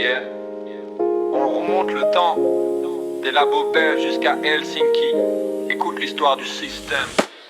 Yeah. On remonte le temps des labos belges jusqu'à Helsinki. Écoute l'histoire du système.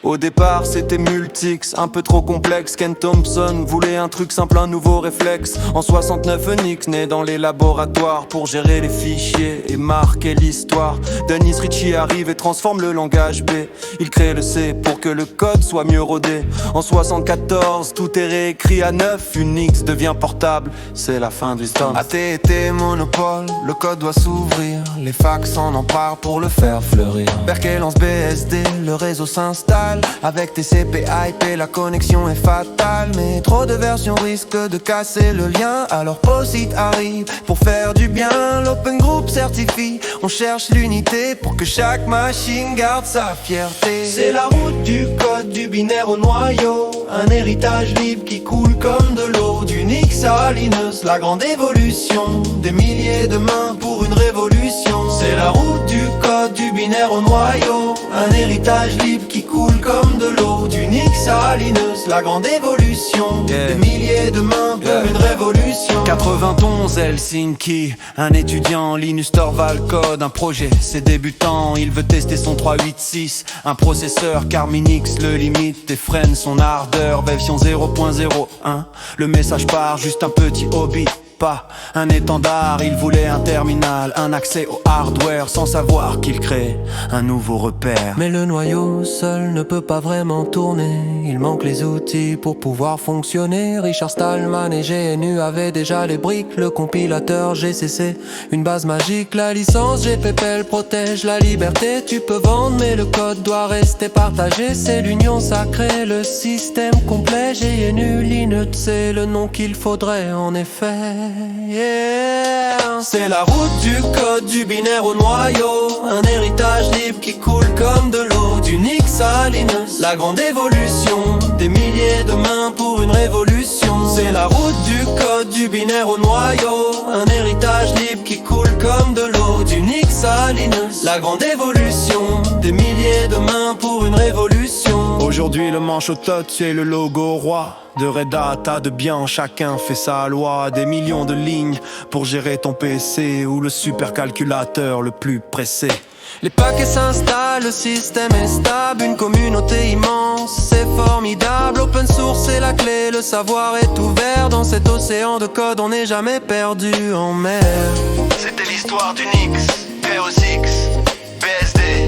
Au départ c'était Multix, un peu trop complexe. Ken Thompson voulait un truc simple, un nouveau réflexe. En 69 Onyx né dans les laboratoires pour gérer les fichiers et marquer l'histoire. Dennis Ritchie arrive et transforme le langage B. Il crée le C pour que le code soit mieux rodé. En 74 tout est réécrit à neuf. Unix devient portable, c'est la fin du temps. AT&T monopole, le code doit s'ouvrir. Les fax s'en emparent pour le faire fleurir. Berkeley lance BSD, le réseau s'installe. Avec TCP IP la connexion est fatale. Mais trop de versions risquent de casser le lien. Alors POSIT arrive pour faire du bien. L'Open Group certifie, on cherche l'unité pour que chaque machine garde sa fierté. C'est la route du code, du binaire au noyau. Un héritage libre qui coule comme de l'eau. D'Unix à Linux, la grande évolution. Des milliers de mains pour une révolution. C'est la route du code, du binaire au noyau. Un héritage libre qui coule comme de l'eau. D'Unix à Linux, la grande évolution. Des milliers de mains pour une révolution. 91 Helsinki, un étudiant Linus Torvald code un projet, c'est débutant, il veut tester son 386. Un processeur car Minix le limite et freine son ardeur. Version 0.01, le message part, juste un petit hobby. Pas un étendard, il voulait un terminal, un accès au hardware sans savoir qu'il crée un nouveau repère. Mais le noyau seul ne peut pas vraiment tourner, il manque les outils pour pouvoir fonctionner. Richard Stallman et GNU avaient déjà les briques, le compilateur GCC, une base magique. La licence GPPL protège la liberté, tu peux vendre mais le code doit rester partagé. C'est l'union sacrée, le système complet. GNU Linux, c'est le nom qu'il faudrait en effet. Yeah. C'est la route du code, du binaire au noyau. Un héritage libre qui coule comme de l'eau. D'Unix à Linux, la grande évolution. Des milliers de mains pour une révolution. C'est la route du code, du binaire au noyau. Un héritage libre qui coule comme de l'eau. D'Unix à Linux, la grande évolution. Des milliers de mains pour une révolution. Aujourd'hui le manche au touch c'est le logo roi. De Red Hat à de bien, chacun fait sa loi. Des millions de lignes pour gérer ton PC ou le supercalculateur le plus pressé. Les paquets s'installent, le système est stable. Une communauté immense, c'est formidable. Open source c'est la clé, le savoir est ouvert. Dans cet océan de code on n'est jamais perdu en mer. C'était l'histoire d'Unix, POSIX, BSD,